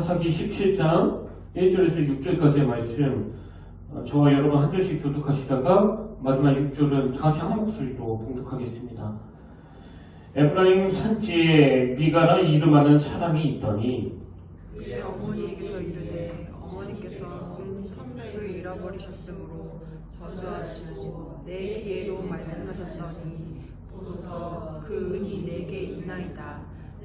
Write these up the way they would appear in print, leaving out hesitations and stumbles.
사사기 17장 1절에서 6절까지의 말씀, 저와 여러분 한 절씩 교독하시다가 마지막 6절은 다 같이 한 목소리로 봉독하겠습니다. 에브라임 산지에 미가라 이름하는 사람이 있더니 그의 어머니에게서 이르되 어머니께서 은 천백을 잃어버리셨으므로 저주하시고 내 귀에도 말씀하셨더니 보소서 그 은이 내게 있나이다.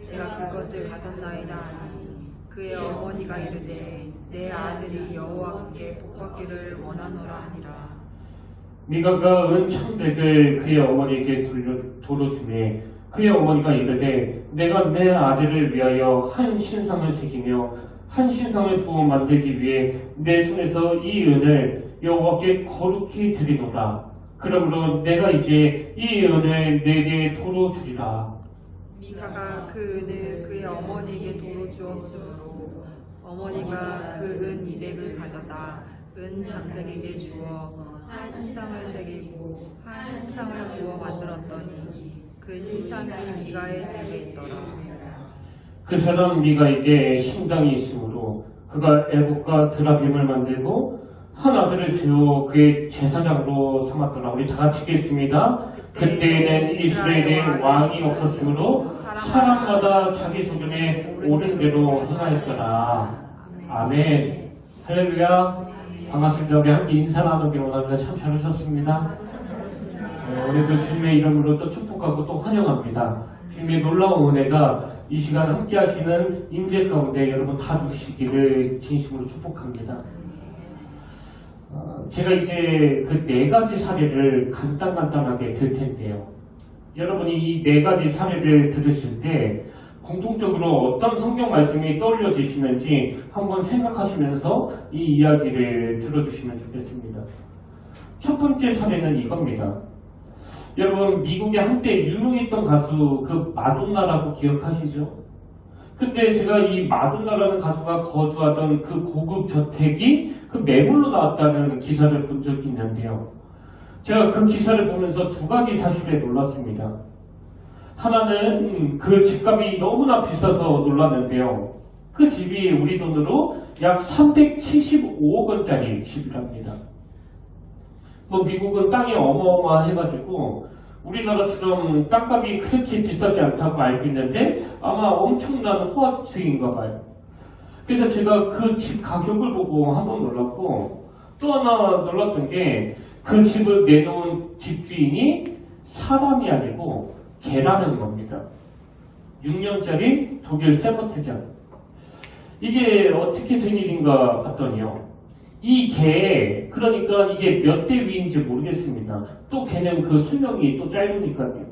내가 그것을 가졌나이다 하니 그의 어머니가 이르되 내 아들이 여호와께 복받기를 원하노라 하니라. 미가가 은 천백을 그의 어머니에게 돌려주매 그의 어머니가 이르되 내가 내 아들을 위하여 한 신상을 새기며 한 신상을 부어 만들기 위해 내 손에서 이 은을 여호와께 거룩히 드리노라. 그러므로 내가 이제 이 은을 내게 도로 주리라. 미가가 그 은을 그의 어머니에게 도로 주었으므로 어머니가 그 은 200을 가져다 은 장색에게 주어 한 신상을 새기고 한 신상을 부어 만들었더니 그 신상이 미가의 집에 있더라. 그 사람 미가에게 신당이 있으므로 그가 에봇과 드라빔을 만들고 한 아들을 세워 그의 제사장으로 삼았더라. 우리 다 같이 읽겠습니다. 그때에는 이스라엘에 왕이 없었으므로 사람마다 자기 소견에 옳은 대로 행하였더라. 아멘. 할렐루야. 반갑습니다. 우리 함께 인사 나누기 원합니다. 참 잘하셨습니다. 오늘도 주님의 이름으로 또 축복하고 또 환영합니다. 주님의 놀라운 은혜가 이 시간 함께 하시는 임재 가운데 여러분 다 주시기를 진심으로 축복합니다. 제가 이제 그 4가지 사례를 간단하게 들 텐데요. 여러분이 이 4가지 사례를 들으실 때 공통적으로 어떤 성경 말씀이 떠올려지시는지 한번 생각하시면서 이 이야기를 들어주시면 좋겠습니다. 첫 번째 사례는 이겁니다. 여러분 미국에 한때 유명했던 가수 그 마돈나라고 기억하시죠? 근데 제가 이 마돈나라는 가수가 거주하던 그 고급 저택이 그 매물로 나왔다는 기사를 본 적이 있는데요. 제가 그 기사를 보면서 2가지 사실에 놀랐습니다. 하나는 그 집값이 너무나 비싸서 놀랐는데요. 그 집이 우리 돈으로 약 375억 원짜리 집이랍니다. 뭐 미국은 땅이 어마어마해가지고 우리나라처럼 땅값이 그렇게 비싸지 않다고 알고 있는데 아마 엄청난 호화주택인가 봐요. 그래서 제가 그 집 가격을 보고 한번 놀랐고 또 하나 놀랐던 게 그 집을 내놓은 집주인이 사람이 아니고 개라는 겁니다. 6년짜리 독일 세버트견. 이게 어떻게 된 일인가 봤더니요. 이 개, 그러니까 이게 몇 대 위인지 모르겠습니다. 또 걔는 그 수명이 또 짧으니까요.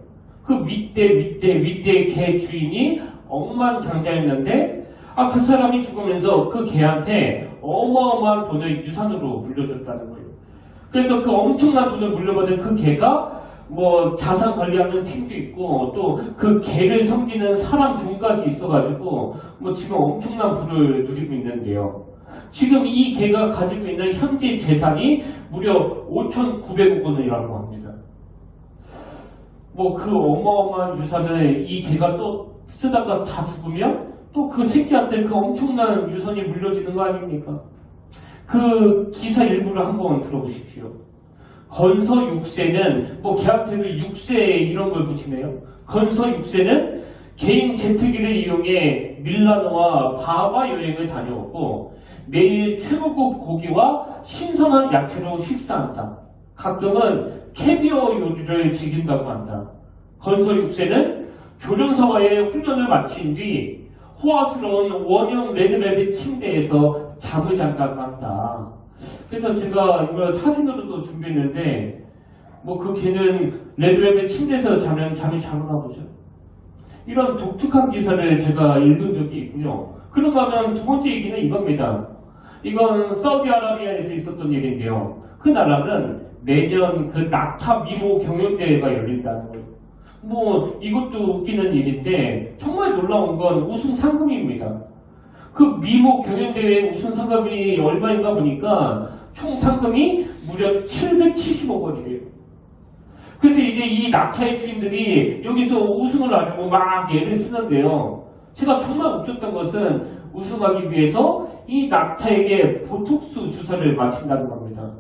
그 윗대 개 주인이 억만장자였는데, 그 사람이 죽으면서 그 개한테 어마어마한 돈을 유산으로 물려줬다는 거예요. 그래서 그 엄청난 돈을 물려받은 그 개가 뭐 자산 관리하는 팀도 있고 또 그 개를 섬기는 사람 종까지 있어가지고 뭐 지금 엄청난 부를 누리고 있는데요. 지금 이 개가 가지고 있는 현재 재산이 무려 5,900억 원이라고 합니다. 뭐 그 어마어마한 유산을 이 개가 또 쓰다가 다 죽으면 또 그 새끼한테 그 엄청난 유산이 물려지는 거 아닙니까? 그 기사 일부를 한번 들어보십시오. 건서 6세는 뭐 걔한테도 6세 이런 걸 붙이네요. 건서 6세는 개인 제트기를 이용해 밀라노와 바하 여행을 다녀오고 매일 최고급 고기와 신선한 야채로 식사한다. 가끔은 캐비어 요리를 즐긴다고 한다. 건서 6세는 조련사와의 훈련을 마친 뒤 호화스러운 원형 레드벨벳 침대에서 잠을 잔다고 한다. 그래서 제가 이걸 사진으로도 준비했는데 뭐 그 개는 레드벨벳 침대에서 자면 잠이 잘 오나 보죠. 이런 독특한 기사를 제가 읽은 적이 있고요. 그런가 하면 2번째 얘기는 이겁니다. 이건 사우디아라비아에서 있었던 일인데요. 그 나라는 매년 그 낙타 미모 경연대회가 열린다는 거예요. 뭐 이것도 웃기는 일인데 정말 놀라운 건 우승 상금입니다. 그 미모 경연대회 우승 상금이 얼마인가 보니까 총 상금이 무려 770억 원이래요. 그래서 이제 이 낙타의 주인들이 여기서 우승을 하려고 막 애를 쓰는데요. 제가 정말 웃겼던 것은 우승하기 위해서 이 낙타에게 보톡스 주사를 맞힌다고 합니다.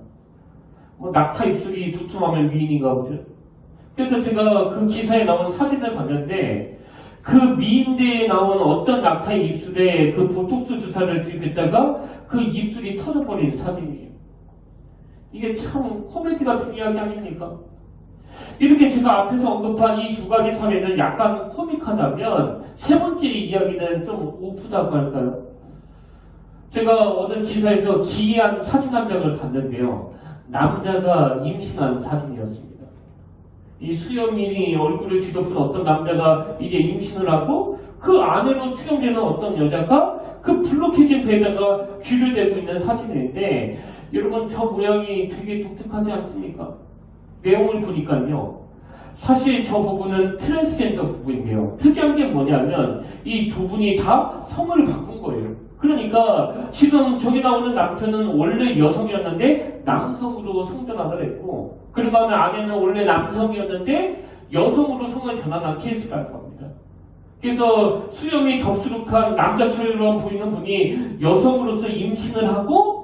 뭐 낙타 입술이 두툼하면 미인인가 보죠. 그래서 제가 그 기사에 나온 사진을 봤는데 그 미인대에 나온 어떤 낙타의 입술에 그 보톡스 주사를 주입했다가 그 입술이 터져버린 사진이에요. 이게 참 코미디 같은 이야기 아닙니까? 이렇게 제가 앞에서 언급한 이 두 가지 사례는 약간 코믹하다면 세 번째 이야기는 좀 우프다고 할까요? 제가 어느 기사에서 기이한 사진 한 장을 봤는데요. 남자가 임신한 사진이었습니다. 이 수염이 얼굴을 뒤덮은 어떤 남자가 이제 임신을 하고 그 안으로 추정되는 어떤 여자가 그 블록해진 배에다가 귀를 대고 있는 사진인데 여러분 저 모양이 되게 독특하지 않습니까? 내용을 보니까요. 사실 저 부분은 트랜스젠더 부부인데요. 특이한 게 뭐냐면 이 두 분이 다 성을 바꾼 거예요. 그러니까 지금 저기 나오는 남편은 원래 여성이었는데 남성으로 성전환을 했고 그리고 아내는 원래 남성이었는데 여성으로 성을 전환한 케이스라고 합니다. 그래서 수염이 덥수룩한 남자처럼 보이는 분이 여성으로서 임신을 하고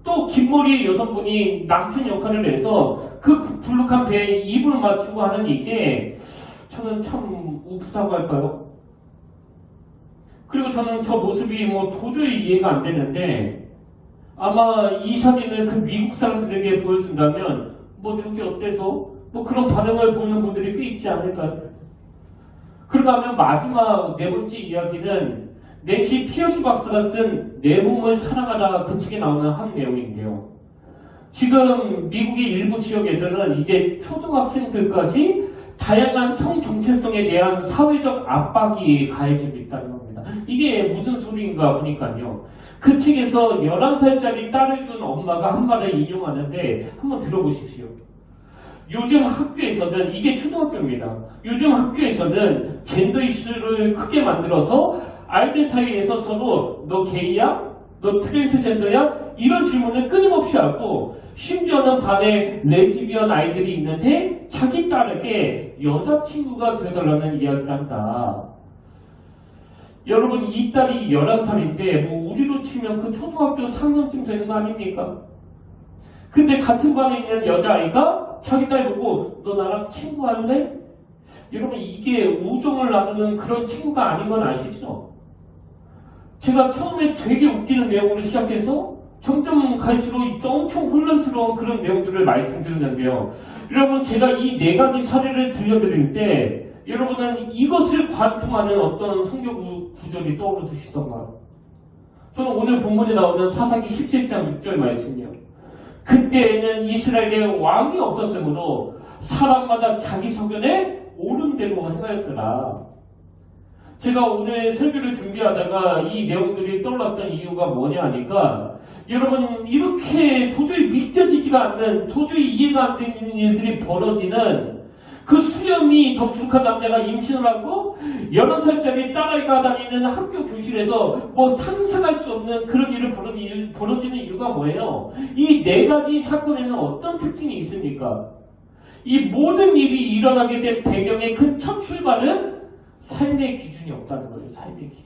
또 긴 머리의 여성분이 남편 역할을 해서 그 불룩한 배에 입을 맞추고 하는 이게 저는 참 우프다고 할까요? 그리고 저는 저 모습이 뭐 도저히 이해가 안 되는데 아마 이 사진을 그 미국 사람들에게 보여준다면 뭐 저게 어때서? 뭐 그런 반응을 보이는 분들이 꽤 있지 않을까요? 그러다 하면 마지막 네 번째 이야기는 낸시 피어시 박사가 쓴 내 몸을 사랑하라 그 책에 나오는 한 내용인데요. 지금 미국의 일부 지역에서는 이제 초등학생들까지 다양한 성 정체성에 대한 사회적 압박이 가해지고 있다는 겁니다. 이게 무슨 소리인가 보니까요. 그 책에서 11살짜리 딸을 둔 엄마가 한 말을 인용하는데 한번 들어보십시오. 요즘 학교에서는, 이게 초등학교입니다. 요즘 학교에서는 젠더 이슈를 크게 만들어서 아이들 사이에서 서로 너 게이야? 너 트랜스젠더야? 이런 질문을 끊임없이 하고 심지어는 반에 레즈비언 아이들이 있는데 자기 딸에게 여자친구가 되어달라는 이야기를 한다. 여러분 이 딸이 11살인데 뭐 우리로 치면 그 초등학교 3년쯤 되는 거 아닙니까? 근데 같은 반에 있는 여자아이가 자기 딸 보고 너 나랑 친구할래? 여러분 이게 우정을 나누는 그런 친구가 아닌 건 아시죠? 제가 처음에 되게 웃기는 내용으로 시작해서 점점 갈수록 엄청 혼란스러운 그런 내용들을 말씀드렸는데요. 여러분 제가 이 네 가지 사례를 들려드릴 때 여러분은 이것을 관통하는 어떤 성경 구절이 떠오르 주시던가요? 저는 오늘 본문에 나오는 사사기 17장 6절 말씀이요. 그때에는 이스라엘에 왕이 없었으므로 사람마다 자기 소견에 옳은 대로 행하였더라. 제가 오늘 설교를 준비하다가 이 내용들이 떠올랐던 이유가 뭐냐 하니까 여러분 이렇게 도저히 믿겨지지가 않는 도저히 이해가 안 되는 일들이 벌어지는 그 수염이 덥수룩한 남자가 임신을 하고 11살짜리 딸아이가 다니는 학교 교실에서 뭐 상상할 수 없는 그런 일을 벌어지는 이유가 뭐예요? 이 네 가지 사건에는 어떤 특징이 있습니까? 이 모든 일이 일어나게 된 배경의 큰 첫 출발은 삶의 기준이 없다는 거예요. 삶의 기준이.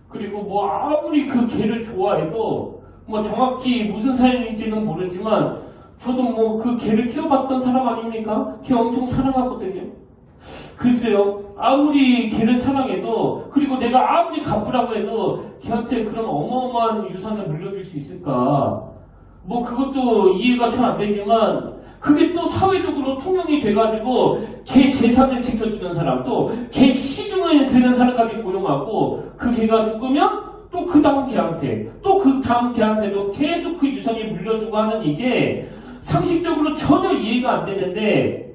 그리고 뭐 아무리 그 개를 좋아해도 뭐 정확히 무슨 사연인지는 모르지만 저도 뭐 그 개를 키워봤던 사람 아닙니까? 개 엄청 사랑하거든요. 글쎄요. 아무리 개를 사랑해도 그리고 내가 아무리 갚으라고 해도 걔한테 그런 어마어마한 유산을 물려줄 수 있을까? 뭐 그것도 이해가 잘 안 되지만 그게 또 사회적으로 통용이 돼가지고 걔 재산을 지켜주는 사람 또 걔 시중을 드는 사람까지 고용하고 그 걔가 죽으면 또 그 다음 걔한테 또 그 다음 걔한테도 계속 그 유산이 물려주고 하는 이게 상식적으로 전혀 이해가 안 되는데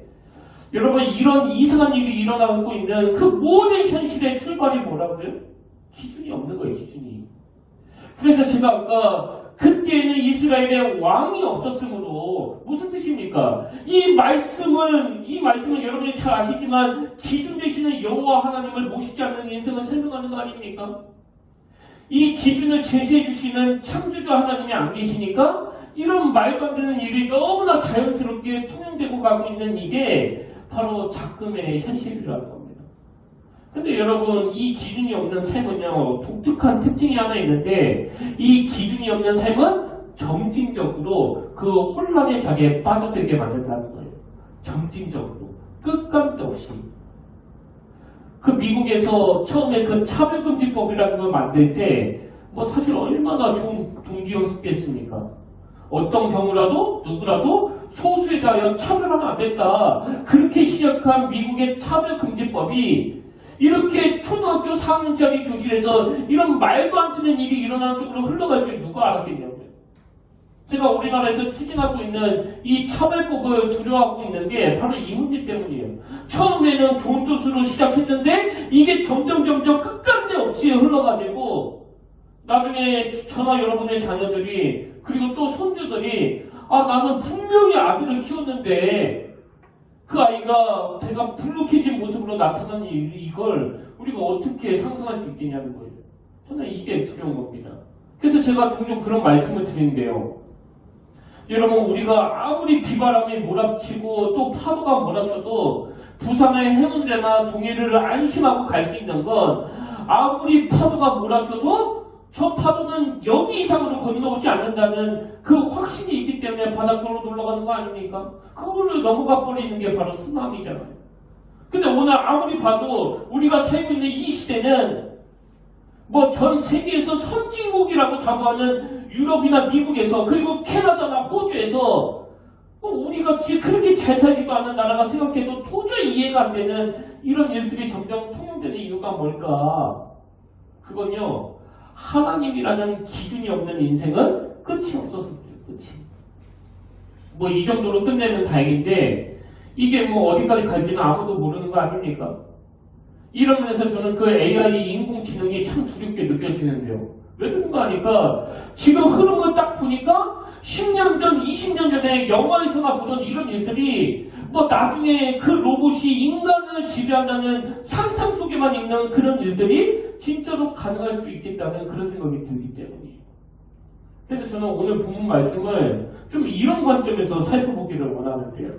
여러분 이런 이상한 일이 일어나고 있는 그 모든 현실의 출발이 뭐라고요? 기준이 없는 거예요. 기준이. 그래서 제가 아까 그때는 이스라엘에 왕이 없었으므로 무슨 뜻입니까? 이 말씀은 여러분이 잘 아시지만 기준 되시는 여호와 하나님을 모시지 않는 인생을 설명하는 거 아닙니까? 이 기준을 제시해 주시는 창조주 하나님이 안 계시니까 이런 말도 안 되는 일이 너무나 자연스럽게 통용되고 가고 있는 이게 바로 작금의 현실이라고 합니다. 근데 여러분, 이 기준이 없는 삶은요, 독특한 특징이 하나 있는데, 이 기준이 없는 삶은 점진적으로 그 혼란의 자리에 빠져들게 만든다는 거예요. 점진적으로. 끝감도 없이. 그 미국에서 처음에 그 차별금지법이라는 걸 만들 때, 뭐 사실 얼마나 좋은 동기였겠습니까? 어떤 경우라도 누구라도 소수에 대하여 차별하면 안 된다. 그렇게 시작한 미국의 차별금지법이 이렇게 초등학교 4학년짜리 교실에서 이런 말도 안 되는 일이 일어나는 쪽으로 흘러갈 줄 누가 알았겠냐고요. 제가 우리나라에서 추진하고 있는 이 차별법을 두려워하고 있는 게 바로 이 문제 때문이에요. 처음에는 좋은 뜻으로 시작했는데 이게 점점 끝간데 없이 흘러가지고 나중에 저나 여러분의 자녀들이 그리고 또 손주들이 나는 분명히 아들을 키웠는데 그 아이가 배가 불룩해진 모습으로 나타나는 이걸 우리가 어떻게 상상할 수 있겠냐는 거예요. 저는 이게 두려운 겁니다. 그래서 제가 종종 그런 말씀을 드리는데요. 여러분, 우리가 아무리 비바람이 몰아치고 또 파도가 몰아쳐도 부산의 해운대나 동해를 안심하고 갈 수 있는 건 아무리 파도가 몰아쳐도 저 파도는 여기 이상으로 건너오지 않는다는 그 확신이 있기 때문에 바닷가로 놀러가는 거 아닙니까? 그거를 넘어가 버리는 게 바로 쓰나미잖아요. 근데 오늘 아무리 봐도 우리가 살고 있는 이 시대는 뭐 전 세계에서 선진국이라고 자부하는 유럽이나 미국에서 그리고 캐나다나 호주에서 우리같이 그렇게 잘 살지도 않은 나라가 생각해도 도저히 이해가 안 되는 이런 일들이 점점 통용되는 이유가 뭘까? 그건요, 하나님이라는 기준이 없는 인생은 끝이 없었을 거예요. 끝이. 뭐 이 정도로 끝내면 다행인데 이게 뭐 어디까지 갈지는 아무도 모르는 거 아닙니까? 이런 면에서 저는 그 AI 인공지능이 참 두렵게 느껴지는데요. 왜 그런가 하니까 지금 흐름을 딱 보니까 10년 전, 20년 전에 영화에서나 보던 이런 일들이 뭐 나중에 그 로봇이 인간을 지배한다는 상상 속에만 있는 그런 일들이 진짜로 가능할 수 있겠다는 그런 생각이 들기 때문이에요. 그래서 저는 오늘 본문 말씀을 좀 이런 관점에서 살펴보기를 원하는데요.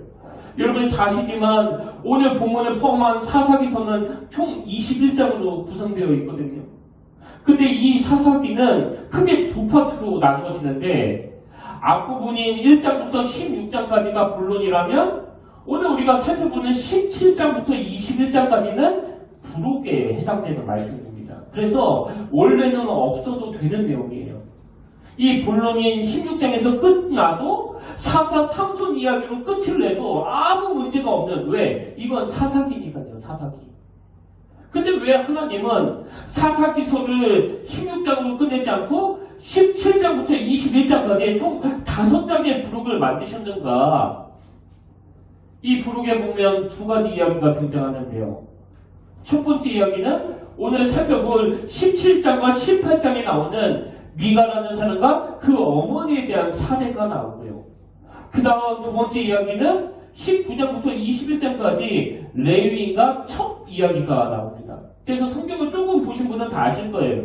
여러분이 다 아시지만 오늘 본문을 포함한 사사기서는 총 21장으로 구성되어 있거든요. 근데 이 사사기는 크게 두 파트로 나누어지는데 앞부분인 1장부터 16장까지가 본론이라면 오늘 우리가 살펴보는 17장부터 21장까지는 부록에 해당되는 말씀입니다. 그래서 원래는 없어도 되는 내용이에요. 이 본론인 16장에서 끝나도 사사 삼손 이야기로 끝을 내도 아무 문제가 없는, 왜? 이건 사사기니까요. 사사기. 근데 왜 하나님은 사사기서를 16장으로 끝내지 않고 17장부터 21장까지 총 5장의 부록을 만드셨는가? 이 부록에 보면 두 가지 이야기가 등장하는데요. 첫 번째 이야기는 오늘 살펴볼 17장과 18장에 나오는 미가라는 사람과 그 어머니에 대한 사례가 나오고요. 그 다음 두 번째 이야기는 19장부터 21장까지 레위인과 첩 이야기가 나옵니다. 그래서 성경을 조금 보신 분은 다 아실 거예요.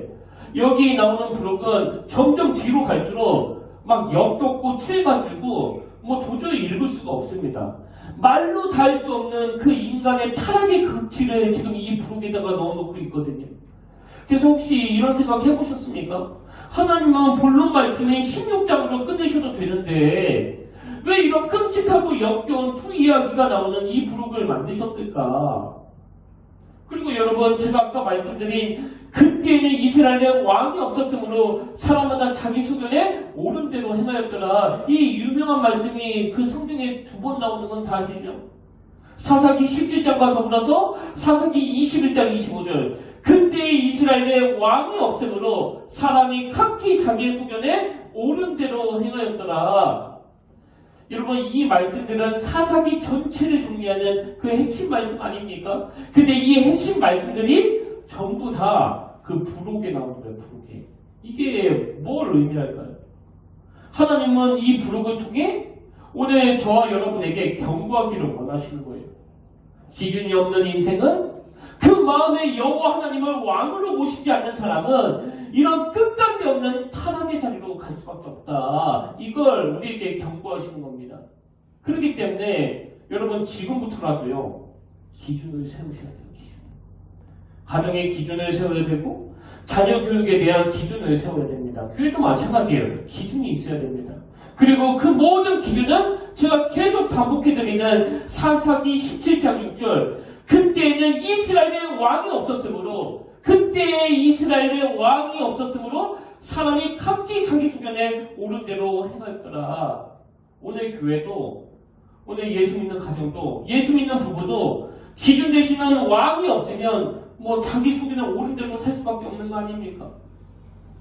여기 나오는 부록은 점점 뒤로 갈수록 막 역겹고 추해가지고 뭐 도저히 읽을 수가 없습니다. 말로 다 할 수 없는 그 인간의 타락의 극치를 지금 이 부록에다가 넣어놓고 있거든요. 그래서 혹시 이런 생각 해보셨습니까? 하나님은 본론 말씀인 16장으로 끝내셔도 되는데 왜 이런 끔찍하고 역겨운 투 이야기가 나오는 이 부록을 만드셨을까? 그리고 여러분, 제가 아까 말씀드린 그때는 이스라엘에 왕이 없었으므로 사람마다 자기 소견에 옳은 대로 행하였더라. 이 유명한 말씀이 그 성경에 두 번 나오는 건 다 아시죠? 사사기 17장과 더불어서 사사기 21장 25절. 그때 이스라엘에 왕이 없으므로 사람이 각기 자기의 소견에 옳은 대로 행하였더라. 여러분, 이 말씀들은 사사기 전체를 정리하는 그 핵심 말씀 아닙니까? 근데 이 핵심 말씀들이 전부 다 그 부록에 나오는 거예요. 부록에. 이게 뭘 의미할까요? 하나님은 이 부록을 통해 오늘 저와 여러분에게 경고하기를 원하시는 거예요. 기준이 없는 인생은, 그 마음에 여호와 하나님을 왕으로 모시지 않는 사람은 이런 끝간데 없는 타락의 자리로 갈 수밖에 없다. 이걸 우리에게 경고하시는 겁니다. 그렇기 때문에 여러분, 지금부터라도요, 기준을 세우셔야 돼요. 기준. 가정의 기준을 세워야 되고 자녀 교육에 대한 기준을 세워야 됩니다. 교회도 마찬가지예요. 기준이 있어야 됩니다. 그리고 그 모든 기준은 제가 계속 반복해드리는 사사기 17장 6절 그때에는 이스라엘의 왕이 없었으므로 사람이 각기 자기 소견에 옳은 대로 행할 거라. 오늘 교회도 오늘 예수 믿는 가정도 예수 믿는 부부도 기준 되시는 왕이 없으면 뭐 자기 소견에 옳은 대로 살 수밖에 없는 거 아닙니까?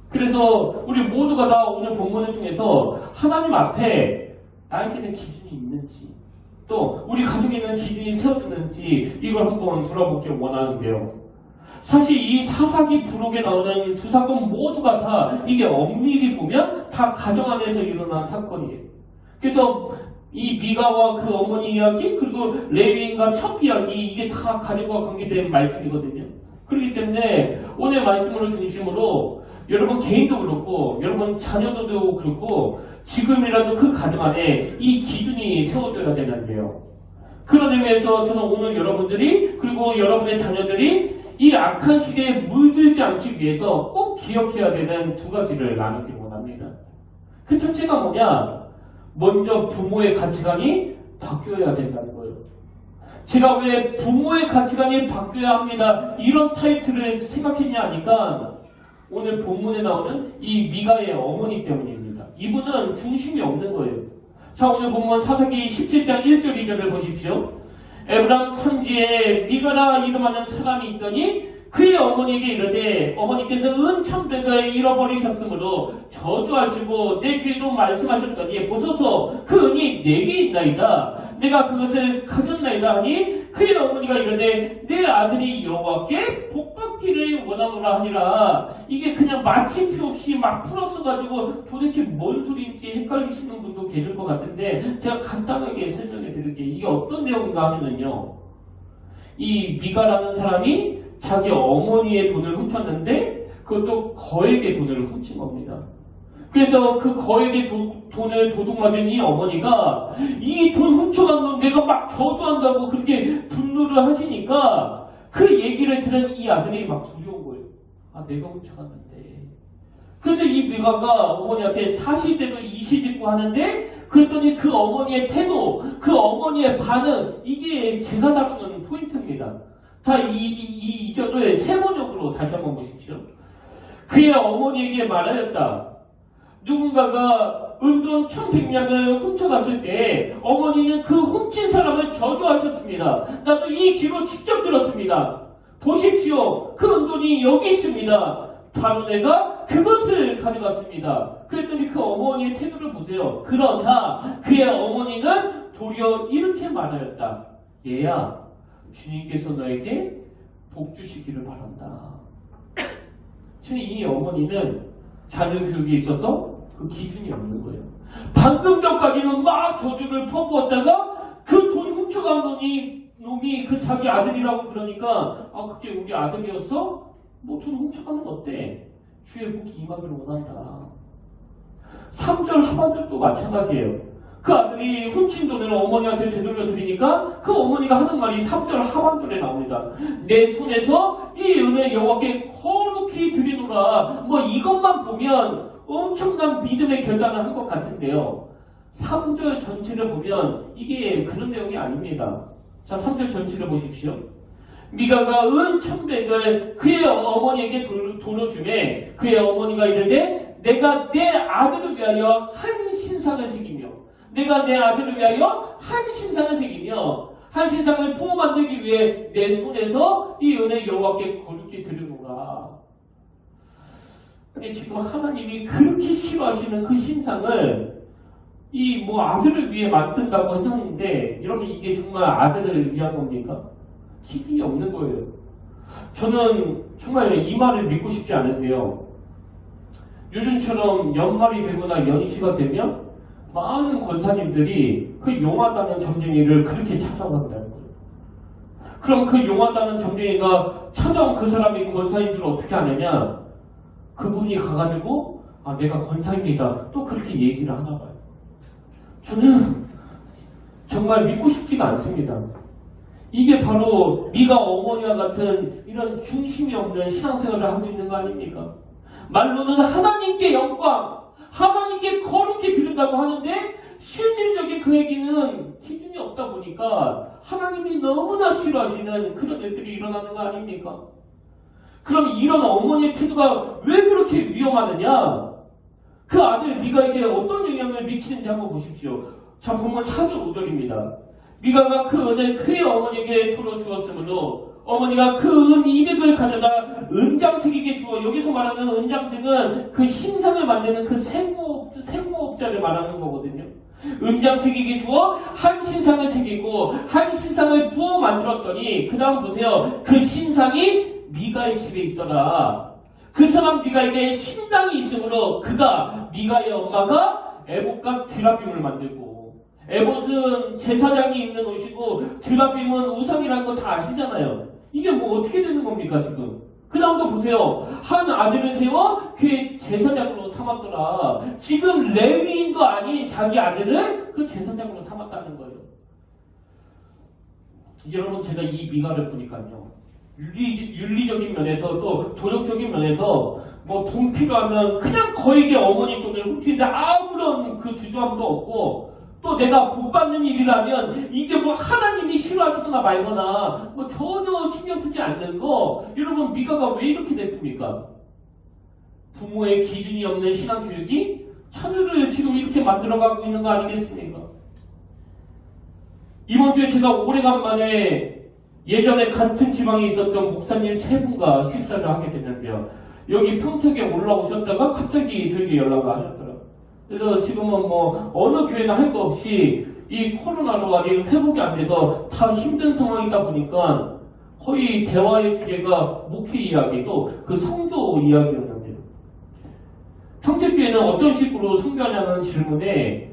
그래서 우리 모두가 다 오늘 본문을 통해서 하나님 앞에 나에게는 기준이 있는지 또 우리 가정에는 기준이 세워졌는지 이걸 한번 돌아보기 원하는데요. 사실 이 사사기 부록에 나오는 두 사건 모두가 다 이게 엄밀히 보면 다 가정 안에서 일어난 사건이에요. 그래서 이 미가와 그 어머니 이야기 그리고 레위인과 첩 이야기 이게 다 가정과 관계된 말씀이거든요. 그렇기 때문에 오늘 말씀을 중심으로 여러분 개인도 그렇고 여러분 자녀들도 그렇고 지금이라도 그 가정 안에 이 기준이 세워져야 되는데요. 그런 의미에서 저는 오늘 여러분들이 그리고 여러분의 자녀들이 이 악한 시대에 물들지 않기 위해서 꼭 기억해야 되는 두 가지를 나누기 원합니다. 그 첫째가 뭐냐? 먼저 부모의 가치관이 바뀌어야 된다는 거예요. 제가 왜 부모의 가치관이 바뀌어야 합니다. 이런 타이틀을 생각했냐 하니까 오늘 본문에 나오는 이 미가의 어머니 때문입니다. 이분은 중심이 없는 거예요. 자, 오늘 본문 사사기 17장 1절 2절을 보십시오. 에브람 산지에 미가라 이름하는 사람이 있더니 그의 어머니에게 이르되 어머니께서 은 1,100을 잃어버리셨으므로 저주하시고 내 귀에도 말씀하셨더니 보소서 그 은이 내게 있나이다. 내가 그것을 가졌나이다 하니 그의 어머니가 이르되 내 아들이 여호와께 복받기를 원하노라 하니라. 이게 그냥 마침표 없이 막 풀어써가지고 도대체 뭔 소리인지 헷갈리시는 분도 계실 것 같은데 제가 간단하게 설명해 드릴게요. 이게 어떤 내용인가 하면은요, 이 미가라는 사람이 자기 어머니의 돈을 훔쳤는데 그것도 거액의 돈을 훔친 겁니다. 그래서 그 거액의 돈을 도둑맞은 이 어머니가 이 돈 훔쳐간 놈 내가 막 저주한다고 그렇게 분노를 하시니까 그 얘기를 들은 이 아들이 막 두려운 거예요. 아, 내가 훔쳐갔는데. 그래서 이 미가가 어머니한테 사실대로 이시짓고 하는데 그랬더니 그 어머니의 태도, 그 어머니의 반응 이게 제가 다루는 포인트입니다. 자, 이 2절을 세 번역으로 다시 한번 보십시오. 그의 어머니에게 말하였다. 누군가가 은돈 1,100냥을 훔쳐갔을 때 어머니는 그 훔친 사람을 저주하셨습니다. 나도 이 귀로 직접 들었습니다. 보십시오. 그 은돈이 여기 있습니다. 바로 내가 그것을 가져갔습니다. 그랬더니 그 어머니의 태도를 보세요. 그러자 그의 어머니는 도리어 이렇게 말하였다. 얘야, 주님께서 너에게 복 주시기를 바란다. 지금 이 어머니는 자녀 교육에 있어서 그 기준이 없는 거예요. 방금 전까지는 막 저주를 퍼부었다가 그 돈 훔쳐간 놈이 그 자기 아들이라고 그러니까 아, 그게 우리 아들이었어? 뭐 돈 훔쳐가면 어때? 주의 복이 임하기를 원한다. 3절 하반절도 마찬가지예요. 그 아들이 훔친 돈을 어머니한테 되돌려 드리니까 그 어머니가 하는 말이 3절 하반절에 나옵니다. 내 손에서 이 은혜 여호와께 거룩히 드리노라. 뭐 이것만 보면 엄청난 믿음의 결단을 한 것 같은데요. 3절 전체를 보면 이게 그런 내용이 아닙니다. 자, 3절 전체를 보십시오. 미가가 은 1,100을 그의 어머니에게 돌려주매 그의 어머니가 이르되 내가 내 아들을 위하여 한 신상을 새기며 내가 내 아들을 위하여 한 신상을 새기며 한 신상을 부어 만들기 위해 내 손에서 이 은혜 여호와께 거룩히 드리노라. 근데 지금 하나님이 그렇게 싫어하시는 그 신상을 이 뭐 아들을 위해 만든다고 했는데 여러분 이게 정말 아들을 위한 겁니까? 기준이 없는 거예요. 저는 정말 이 말을 믿고 싶지 않은데요. 요즘처럼 연말이 되거나 연시가 되면 많은 권사님들이 그 용하다는 점쟁이를 그렇게 찾아간다는 거예요. 그럼 그 용하다는 점쟁이가 찾아온 그 사람이 권사인 줄 어떻게 아느냐? 그분이 가가지고 아, 내가 권사입니다. 또 그렇게 얘기를 하나 봐요. 저는 정말 믿고 싶지가 않습니다. 이게 바로 미가 어머니와 같은 이런 중심이 없는 신앙생활을 하고 있는 거 아닙니까? 말로는 하나님께 영광, 하나님께 거룩히 드린다고 하는데 실질적인 그에게는 기준이 없다 보니까 하나님이 너무나 싫어하시는 그런 일들이 일어나는 거 아닙니까? 그럼 이런 어머니의 태도가 왜 그렇게 위험하느냐? 그 아들 미가에게 어떤 영향을 미치는지 한번 보십시오. 자, 본문 4절 5절입니다. 미가가 그 은을 그의 어머니에게 풀어주었으므로 어머니가 그 은 200을 가져다 은장색에게 주어, 여기서 말하는 은장색은 그 신상을 만드는 그 생모업자를 말하는 거거든요. 은장색에게 주어 한 신상을 새기고 한 신상을 부어 만들었더니 그 다음 보세요. 그 신상이 미가의 집에 있더라. 그 사람 미가에게 신당이 있으므로 그가 미가의 엄마가 에봇과 드라빔을 만들고, 에봇은 제사장이 입는 옷이고 드라빔은 우상이라는 거 다 아시잖아요. 이게 뭐 어떻게 되는 겁니까 지금? 그 다음도 보세요. 한 아들을 세워 그의 제사장으로 삼았더라. 지금 레위인도 아닌 자기 아들을 그 제사장으로 삼았다는 거예요. 여러분, 제가 이 미가를 보니까요, 윤리적인 면에서 또 도덕적인 면에서 뭐 돈 필요하면 그냥 거액의 어머니 돈을 훔치는데 아무런 그 주저함도 없고, 또 내가 복 받는 일이라면 이게 뭐 하나님이 싫어하시거나 말거나 뭐 전혀 신경 쓰지 않는 거. 여러분, 미가가 왜 이렇게 됐습니까? 부모의 기준이 없는 신앙 교육이 처녀를 지금 이렇게 만들어가고 있는 거 아니겠습니까? 이번 주에 제가 오래간만에 예전에 같은 지방에 있었던 목사님 세 분과 식사를 하게 됐는데요. 여기 평택에 올라오셨다가 갑자기 저에게 연락을 하셨더라고요. 그래서 지금은 뭐 어느 교회나 할 거 없이 이 코로나로 아직 회복이 안 돼서 다 힘든 상황이다 보니까 거의 대화의 주제가 목회 이야기도 그 성교 이야기였는데요. 평택교회는 어떤 식으로 성교하냐는 질문에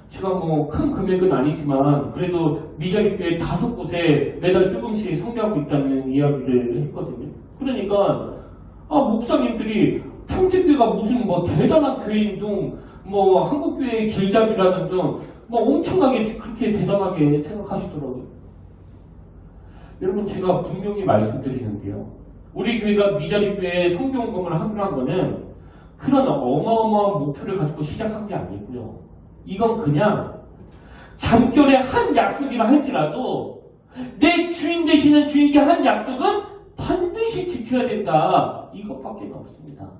제가 뭐 큰 금액은 아니지만 그래도 미자립교회 5곳에 매달 조금씩 성교하고 있다는 이야기를 했거든요. 그러니까 목사님들이 평택교회가 무슨 뭐 대단한 교회인 중 뭐 한국교회의 길잡이라는 등 뭐 엄청나게 그렇게 대단하게 생각하시더라고요. 여러분, 제가 분명히 말씀드리는데요. 우리 교회가 미자립교회에 성교원금을 하기로 한 거는 그런 어마어마한 목표를 가지고 시작한 게 아니고요. 이건 그냥 잠결에 한 약속이라 할지라도 내 주인 되시는 주인께 한 약속은 반드시 지켜야 된다. 이것밖에 없습니다.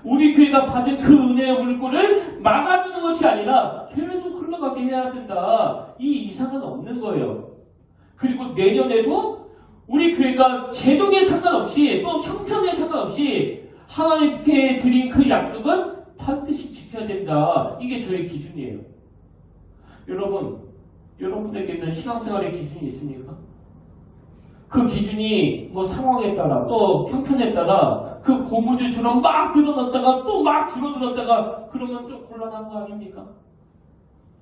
우리 교회가 받은 그 은혜의 물꼬를 막아두는 것이 아니라 계속 흘러가게 해야 된다. 이 이상은 없는 거예요. 그리고 내년에도 우리 교회가 재정에 상관없이 또 형편에 상관없이 하나님께 드린 그 약속은 반드시 지켜야 된다. 이게 저의 기준이에요. 여러분, 여러분에게는 신앙생활의 기준이 있습니까? 그 기준이 뭐 상황에 따라 또 형편에 따라 그 고무줄처럼 막 늘어났다가 또 막 줄어들었다가 그러면 좀 곤란한 거 아닙니까?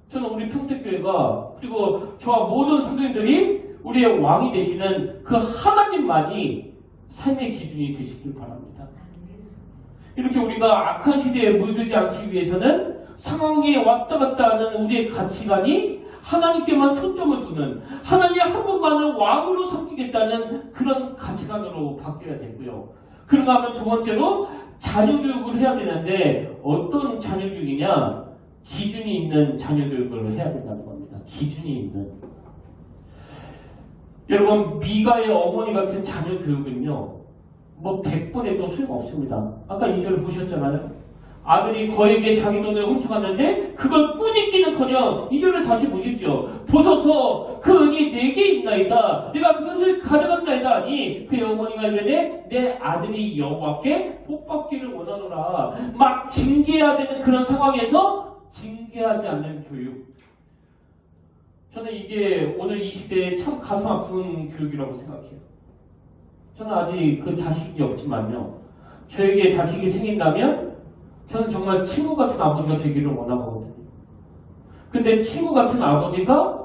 저는 우리 평택교회가 그리고 저와 모든 성도님들이 우리의 왕이 되시는 그 하나님만이 삶의 기준이 되시길 바랍니다. 이렇게 우리가 악한 시대에 물들지 않기 위해서는 상황에 왔다 갔다 하는 우리의 가치관이 하나님께만 초점을 두는, 하나님 한 분만을 왕으로 섬기겠다는 그런 가치관으로 바뀌어야 되고요. 그런가 하면 두 번째로 자녀 교육을 해야 되는데 어떤 자녀 교육이냐? 기준이 있는 자녀 교육을 해야 된다는 겁니다. 기준이 있는. 여러분, 미가의 어머니 같은 자녀 교육은요, 뭐 100번 해도 소용없습니다. 아까 2절 보셨잖아요. 아들이 거에게 자기 돈을 훔쳐갔는데 그걸 꾸짖기는커녕 2절을 다시 보십시오. 보소서 그 은이 내게 있나이다. 내가 그것을 가져간다이다 하니 그의 어머니가 이르되 내 아들이 여호와께 복받기를 원하노라. 막 징계해야 되는 그런 상황에서 징계하지 않는 교육. 저는 이게 오늘 이 시대에 참 가슴 아픈 교육이라고 생각해요. 저는 아직 그 자식이 없지만요. 저에게 자식이 생긴다면 저는 정말 친구 같은 아버지가 되기를 원하거든요. 근데 친구 같은 아버지가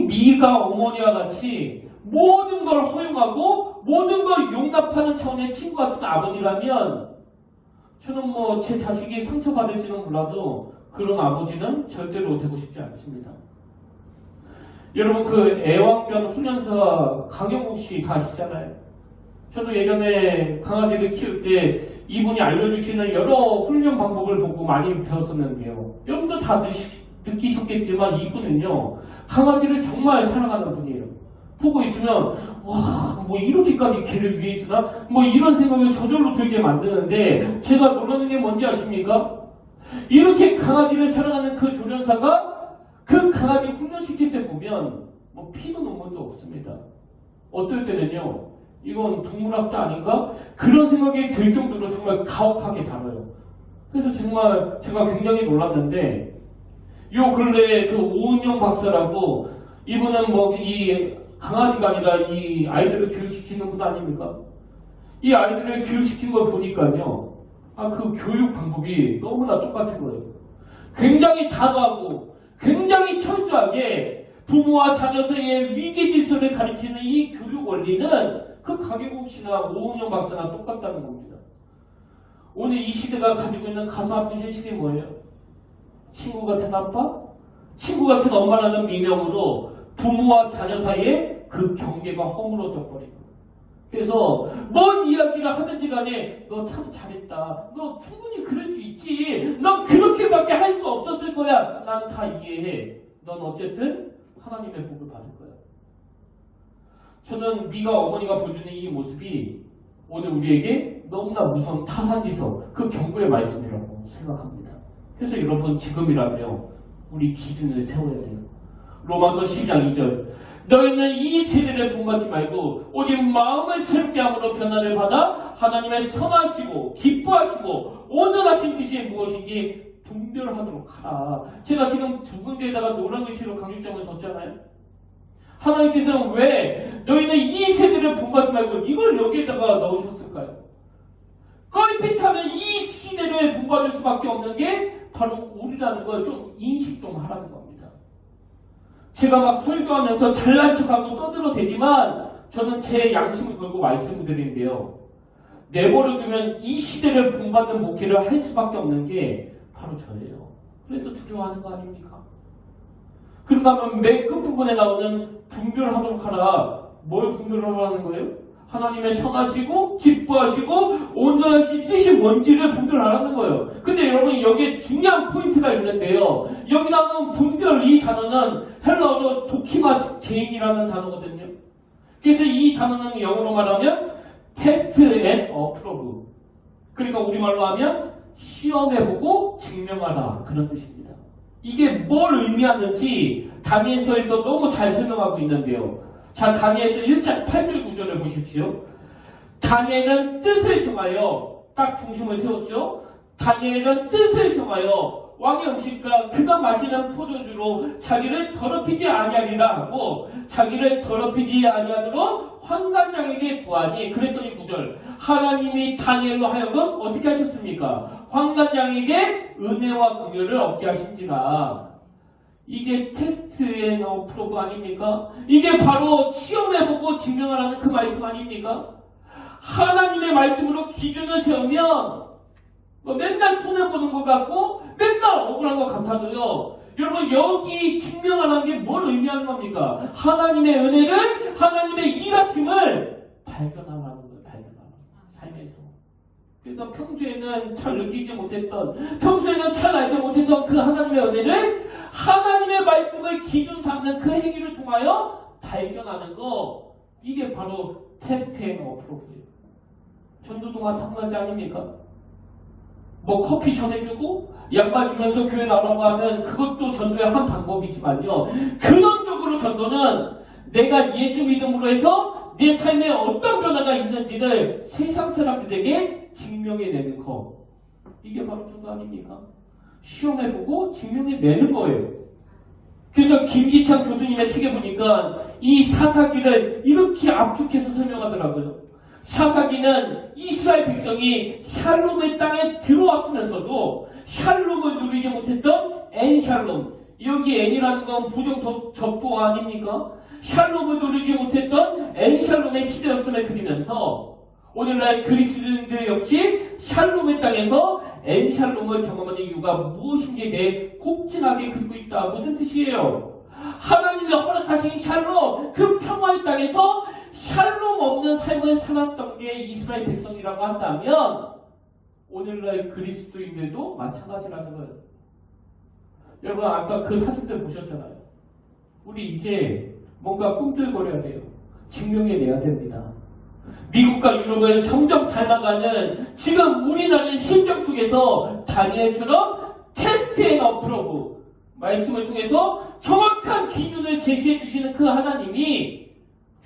미가 어머니와 같이 모든 걸 허용하고 모든 걸 용납하는 차원의 친구 같은 아버지라면 저는 뭐 제 자식이 상처받을지는 몰라도 그런 아버지는 절대로 되고 싶지 않습니다. 여러분 그 애완견 훈련사 강영욱 씨 다 아시잖아요. 저도 예전에 강아지를 키울 때 이분이 알려주시는 여러 훈련 방법을 보고 많이 배웠었는데요. 여러분도 다 느끼셨겠지만 이분은요, 강아지를 정말 사랑하는 분이에요. 보고 있으면 와, 뭐 이렇게까지 개를 위해 주나? 뭐 이런 생각이 저절로 들게 만드는데, 제가 놀라는 게 뭔지 아십니까? 이렇게 강아지를 사랑하는 그 조련사가 그 강아지 훈련시킬 때 보면 뭐 피도 눈물도 없습니다. 어떨 때는요, 이건 동물학대 아닌가? 그런 생각이 들 정도로 정말 가혹하게 다뤄요. 그래서 정말 제가 굉장히 놀랐는데, 요 근래에 그 오은영 박사라고, 이분은 뭐 이 강아지가 아니라 이 아이들을 교육시키는 분 아닙니까? 이 아이들을 교육시킨 걸 보니까요, 그 교육 방법이 너무나 똑같은 거예요. 굉장히 단호하고 굉장히 철저하게 부모와 자녀 사이의 위계 질서를 가르치는 이 교육 원리는 그 강영욱 씨나 오은영 박사나 똑같다는 겁니다. 오늘 이 시대가 가지고 있는 가슴 아픈 현실이 뭐예요? 친구 같은 아빠? 친구 같은 엄마라는 미명으로 부모와 자녀 사이에 그 경계가 허물어져 버리고, 그래서 뭔 이야기를 하든지 간에 너 참 잘했다, 너 충분히 그럴 수 있지, 넌 그렇게밖에 할 수 없었을 거야, 난 다 이해해, 넌 어쨌든 하나님의 복을 받을 거야. 저는 미가 어머니가 보여주는 이 모습이 오늘 우리에게 너무나 무서운 타산지서, 그 경고의 말씀이라고 생각합니다. 그래서 여러분, 지금이라며 우리 기준을 세워야 돼요. 로마서 12장 2절, 너희는 이 세대를 본받지 말고 오직 마음을 새롭게 함으로 변화를 받아 하나님의 선하시고 기뻐하시고 온전하신 뜻이 무엇인지 분별하도록 하라. 제가 지금 두 군데에다가 노란 글씨로 강조점을 뒀잖아요. 하나님께서는 왜 너희는 이 세대를 본받지 말고 이걸 여기에다가 넣으셨을까요? 껄핏하면 이 시대를 본받을 수밖에 없는 게 바로 우리라는 걸 좀 인식 좀 하라는 겁니다. 제가 막 설교하면서 잘난 척하고 떠들어대지만 저는 제 양심을 걸고 말씀을 드리는데요. 내버려두면 이 시대를 본받는 목회를 할 수밖에 없는 게 바로 저예요. 그래서 두려워하는 거 아닙니까? 그런가 하면 맨 끝부분에 나오는 분별하도록 하라. 뭘 분별하라는 거예요? 하나님의 선하시고 기뻐하시고 온전하신 뜻이 뭔지를 분별하라는 거예요. 근데 여러분, 여기에 중요한 포인트가 있는데요. 여기 나오는 분별, 이 단어는 헬라어로 도키마 제인이라는 단어거든요. 그래서 이 단어는 영어로 말하면 테스트 앤 어프로브, 그러니까 우리말로 하면 시험해보고 증명하라, 그런 뜻입니다. 이게 뭘 의미하는지 다니엘서에서 너무 잘 설명하고 있는데요. 자, 다니엘서 1장 8절 9절을 보십시오. 다니엘은 뜻을 정하여, 딱 중심을 세웠죠. 다니엘은 뜻을 정하여 왕의 음식과 그가 마시는 포도주로 자기를 더럽히지 아니하리라 하고, 자기를 더럽히지 아니하도록 환관장에게 구하니, 그랬더니 9절, 하나님이 다니엘로 하여금 어떻게 하셨습니까? 환관장에게 은혜와 긍휼을 얻게 하신지라. 이게 테스트 앤 어프로브 아닙니까? 이게 바로 시험해보고 증명하라는 그 말씀 아닙니까? 하나님의 말씀으로 기준을 세우면 뭐 맨날 손해보는 것 같고 맨날 억울한 것 같아도요, 여러분, 여기 증명하라는 게 뭘 의미하는 겁니까? 하나님의 은혜를, 하나님의 일하심을 발견하라는 거예요. 발견하라, 삶에서. 그래서 평소에는 잘 느끼지 못했던, 평소에는 잘 알지 못했던 그 하나님의 은혜를 하나님의 말씀을 기준 삼는 그 행위를 통하여 발견하는 거, 이게 바로 테스트 앤 어프로브예요. 전도도 마찬가지 아닙니까? 뭐 커피 전해주고 양말 주면서 교회 나오라고 하면 그것도 전도의 한 방법이지만요, 근원적으로 전도는 내가 예수 믿음으로 해서 내 삶에 어떤 변화가 있는지를 세상 사람들에게 증명해내는 것, 이게 바로 전도 아닙니까? 시험해보고 증명해내는 거예요. 그래서 김기창 교수님의 책에 보니까 이 사사기를 이렇게 압축해서 설명하더라고요. 사사기는 이스라엘 백성이 샬롬의 땅에 들어왔으면서도 샬롬을 누리지 못했던 엔샬롬, 여기 엔이라는 건 부정 접보 아닙니까? 샬롬을 누리지 못했던 엔샬롬의 시대였음을 그리면서 오늘날 그리스도인들 역시 샬롬의 땅에서 엔샬롬을 경험하는 이유가 무엇인지 내 곱진하게 그리고 있다. 무슨 뜻이에요? 하나님이 허락하신 샬롬, 그 평화의 땅에서 샬롬 없는 삶을 살았던 게 이스라엘 백성이라고 한다면 오늘날 그리스도인들도 마찬가지라는 거예요. 여러분 아까 그 사진들 보셨잖아요. 우리 이제 뭔가 꿈틀거려야 돼요. 증명해내야 됩니다. 미국과 유럽을 점점 닮아가는 지금 우리나라의 심정 속에서 다니엘처럼 테스트 앤 어프로브 말씀을 통해서 정확한 기준을 제시해 주시는 그 하나님이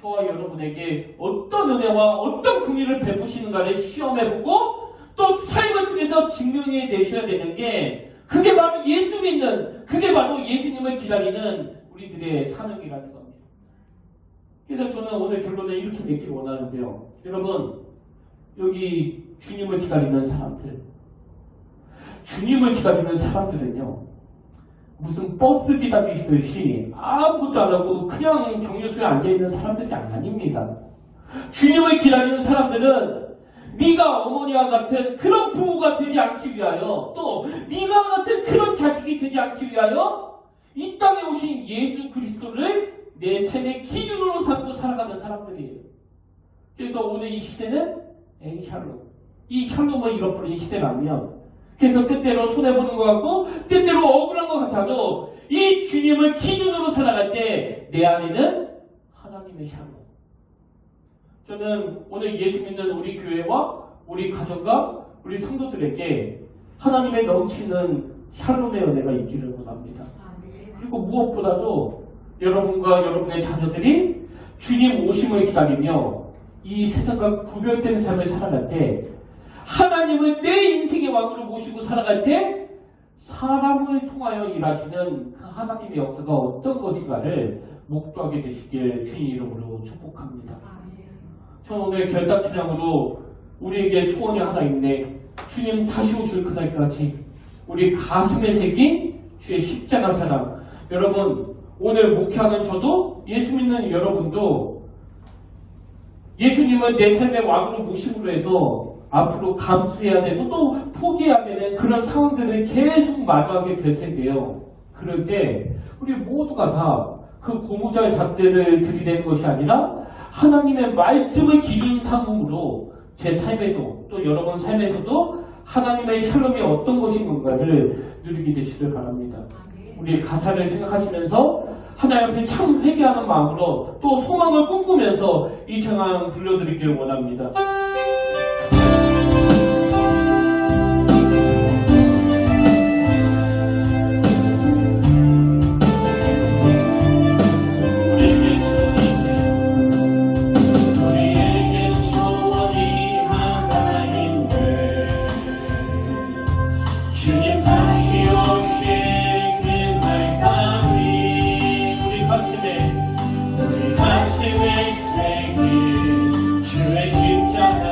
저와 여러분에게 어떤 은혜와 어떤 긍휼을 베푸시는가를 시험해보고 또 삶을 통해서 증명해 내셔야 되는 게 그게 바로 예수 믿는, 그게 바로 예수님을 기다리는 우리들의 사명이라는 겁니다. 그래서 저는 오늘 결론을 이렇게 맺길 원하는데요. 여러분, 여기 주님을 기다리는 사람들, 주님을 기다리는 사람들은요, 무슨 버스 기다리듯이 아무것도 안 하고 그냥 정류소에 앉아있는 사람들이 아닙니다. 주님을 기다리는 사람들은 네가 어머니와 같은 그런 부모가 되지 않기 위하여, 또 네가 같은 그런 자식이 되지 않기 위하여 이 땅에 오신 예수 그리스도를 내 삶의 기준으로 삼고 살아가는 사람들이에요. 그래서 오늘 이 시대는 샬롬, 이 샬롬을 잃어버린 시대라면, 그래서 때때로 손해보는 것 같고 때때로 억울한 것 같아도 이 주님을 기준으로 살아갈 때 내 안에는 하나님의 샬롬. 저는 오늘 예수 믿는 우리 교회와 우리 가정과 우리 성도들에게 하나님의 넘치는 샬롬의 은혜가 있기를 원합니다. 그리고 무엇보다도 여러분과 여러분의 자녀들이 주님 오심을 기다리며 이 세상과 구별된 삶을 살아갈 때, 하나님을 내 인생의 왕으로 모시고 살아갈 때 사람을 통하여 일하시는 그 하나님의 역사가 어떤 것인가를 목도하게 되시길 주님 이름으로 축복합니다. 저는 오늘 결단 찬양으로 우리에게 소원이 하나 있네. 주님 다시 오실 그날까지 우리 가슴에 새긴 주의 십자가 사랑. 여러분, 오늘 목회하는 저도, 예수 믿는 여러분도 예수님을 내 삶의 왕으로 모심으로 해서 앞으로 감수해야 되고 또 포기해야 되는 그런 상황들을 계속 마주하게 될 텐데요. 그럴 때 우리 모두가 다 그 고무잘 잡대를 들이대는 것이 아니라 하나님의 말씀을 기준 삼음으로 제 삶에도 또 여러분 삶에서도 하나님의 샬롬이 어떤 것인 건가를 누리게 되시길 바랍니다. 우리 가사를 생각하시면서 하나님 앞에 참 회개하는 마음으로 또 소망을 꿈꾸면서 이 찬양 불러드리기를 원합니다. 우리 가슴에 새긴 주의 십자가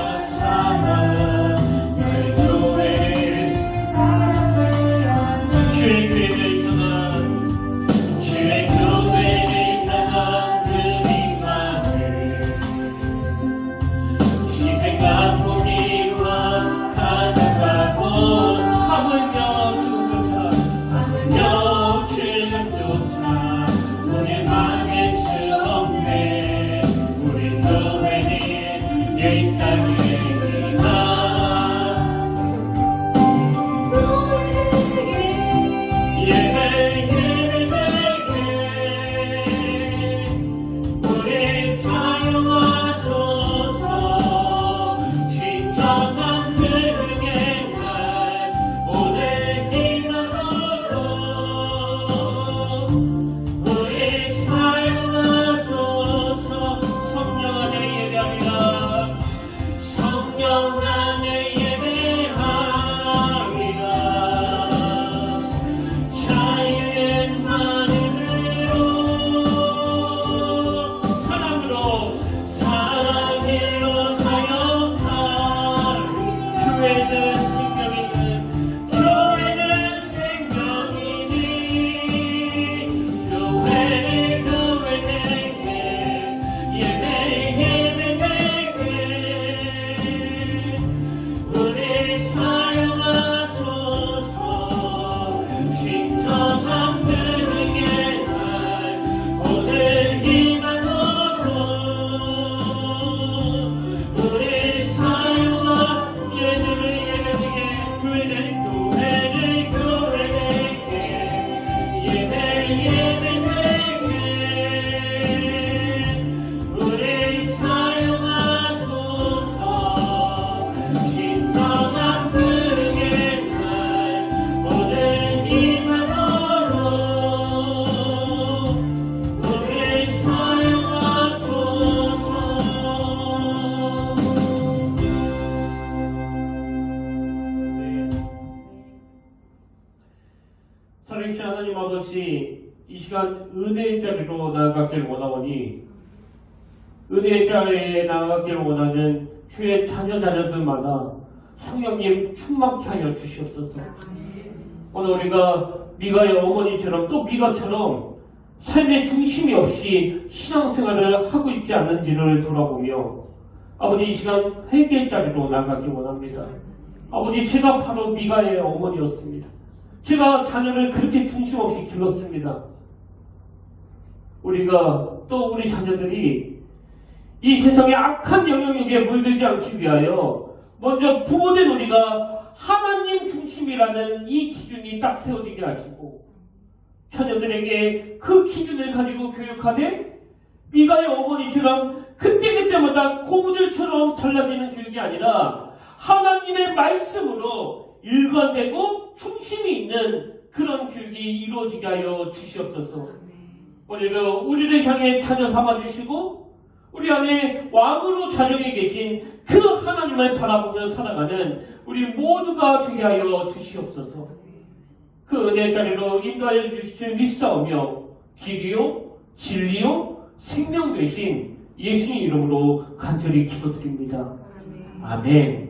시간 은혜의 자리로 나아가길 원하오니 은혜의 자리에 나아가길 원하는 주의 자녀들마다 성령님 충만케 하여 주시옵소서. 오늘 우리가 미가의 어머니처럼 또 미가처럼 삶의 중심이 없이 신앙생활을 하고 있지 않는지를 돌아보며 아버지 이 시간 회개의 자리로 나가기 원합니다. 아버지 제가 바로 미가의 어머니였습니다. 제가 자녀를 그렇게 중심 없이 길렀습니다. 우리가 또 우리 자녀들이 이 세상의 악한 영향력에 물들지 않기 위하여 먼저 부모된 우리가 하나님 중심이라는 이 기준이 딱 세워지게 하시고 자녀들에게 그 기준을 가지고 교육하되 미가의 어머니처럼 그때그때마다 고무줄처럼 잘라지는 교육이 아니라 하나님의 말씀으로 일관되고 중심이 있는 그런 교육이 이루어지게 하여 주시옵소서. 오늘도 우리를 향해 자녀 삼아주시고 우리 안에 왕으로 자정에 계신 그 하나님을 바라보며 살아가는 우리 모두가 되게 하여 주시옵소서. 그 은혜의 자리로 인도하여 주실 줄 믿사오며 길이요 진리요 생명 되신 예수님 이름으로 간절히 기도드립니다. 아멘.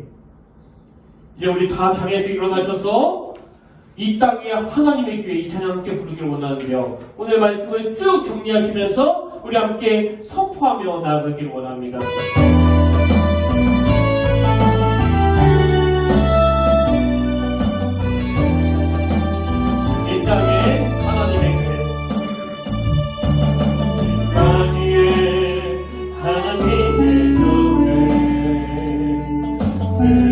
이제 우리 다 자리에서 일어나셔서 이 땅에 하나님의 교회 이 찬양 함께 부르기를 원하는데요. 오늘 말씀을 쭉 정리하시면서 우리 함께 선포하며 나아가기를 원합니다. 이 땅에 하나님의 교회 하나님의 교회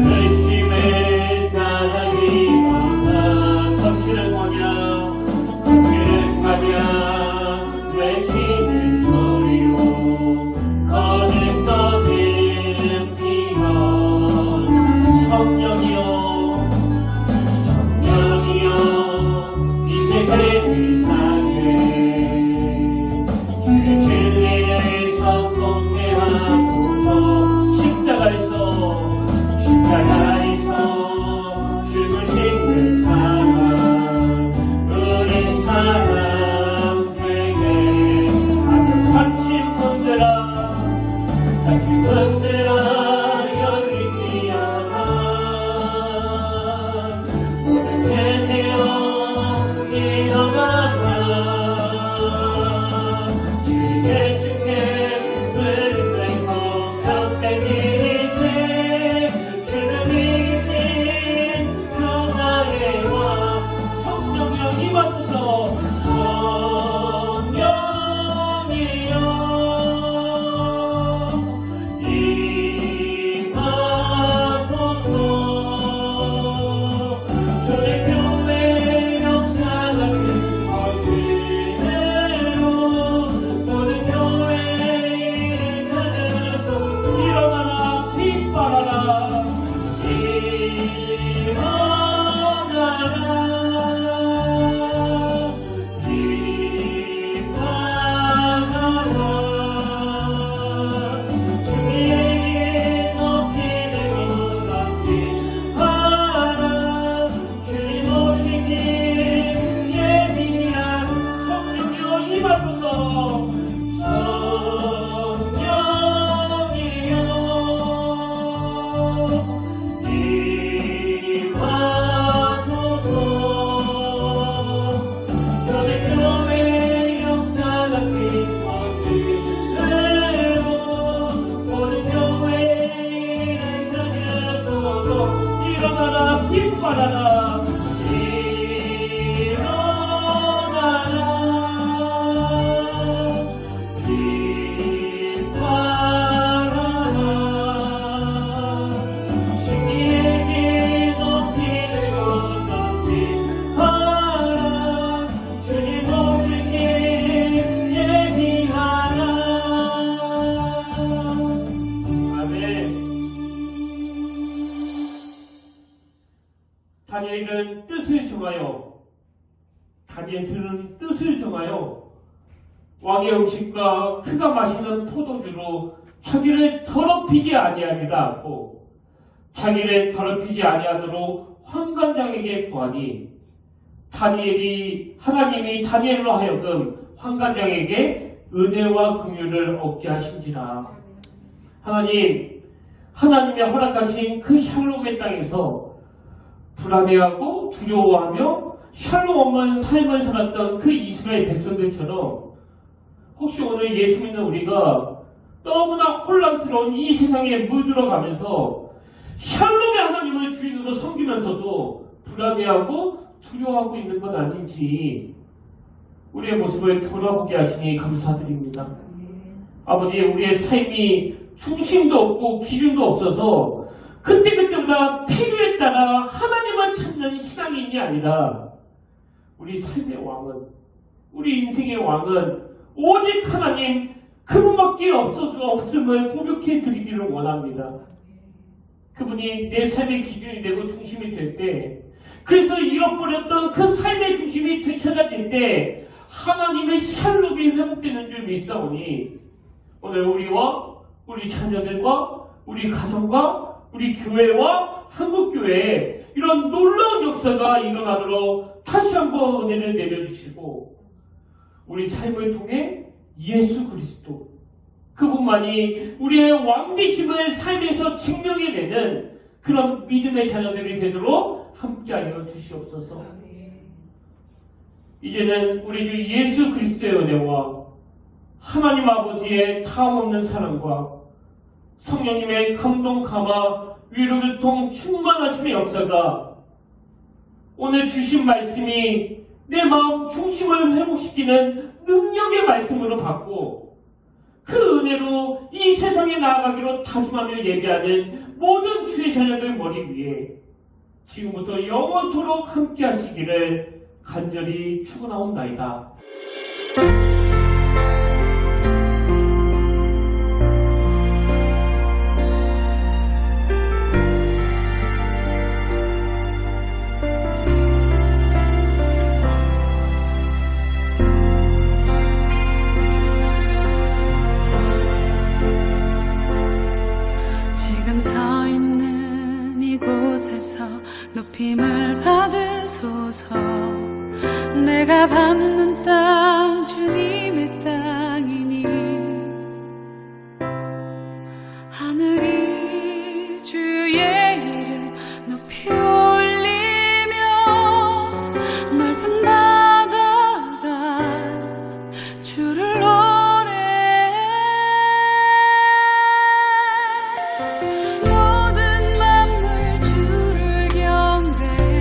의심에 나가기 원한 덕질을 뭐냐 덕질을 가냐 외치는 소리로 거듭거듭 피어 성령이여 성령이여 이 세계를 향해 주의 진리를 선포케 하소서. 십자가에서 죽으시는 사랑 우리 사랑 되게 아주 다친 분들아 열리지어라. 모든 세대여 일어나라. 주 예수께 불들고 벽대기세 주를 이신 평화의 왕 성령이여 임하소서. 일어나라 빛바라라 다니엘은 뜻을 정하여 다니엘은 뜻을 정하여 왕의 음식과 그가 마시는 포도주로 자기를 더럽히지 아니하리라 하고 자기를 더럽히지 아니하도록 환관장에게 구하니 다니엘이 하나님이 다니엘로 하여금 환관장에게 은혜와 긍휼을 얻게 하신지라. 하나님의 허락하신 그 샬롬의 땅에서 불안해하고 두려워하며 샬롬 없는 삶을 살았던 그 이스라엘 백성들처럼 혹시 오늘 예수 믿는 우리가 너무나 혼란스러운 이 세상에 물들어가면서 샬롬의 하나님을 주인으로 섬기면서도 불안해하고 두려워하고 있는 건 아닌지 우리의 모습을 돌아보게 하시니 감사드립니다. 아버지, 우리의 삶이 중심도 없고 기준도 없어서 그때그때마다 필요에 따라 하나님을 찾는 신앙인이 아니라 우리 삶의 왕은, 우리 인생의 왕은 오직 하나님 그분밖에 없음을 고백해 드리기를 원합니다. 그분이 내 삶의 기준이 되고 중심이 될 때, 그래서 잃어버렸던 그 삶의 중심이 되찾아질 때 하나님의 샬롬이 회복되는 줄 믿사오니 오늘 우리와 우리 자녀들과 우리 가정과 우리 교회와 한국교회에 이런 놀라운 역사가 일어나도록 다시 한번 은혜를 내려주시고 우리 삶을 통해 예수 그리스도 그분만이 우리의 왕되심을 삶에서 증명해내는 그런 믿음의 자녀들이 되도록 함께하여 주시옵소서. 이제는 우리 주 예수 그리스도의 은혜와 하나님 아버지의 타함없는 사랑과 성령님의 감동 감화 위로를 통 충만하심의 역사가 오늘 주신 말씀이 내 마음 중심을 회복시키는 능력의 말씀으로 받고 그 은혜로 이 세상에 나아가기로 다짐하며 예배하는 모든 주의 자녀들 머리 위에 지금부터 영원토록 함께 하시기를 간절히 축원하옵나이다. 지금 서 있는 이곳에서 높임을 받으소서. 내가 받는 땅 주님의 땅이니 하늘이 주의 이름 높이 올리며 넓은 바다가 주를 노래해. 모든 만물 주를 경배해.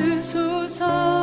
주소서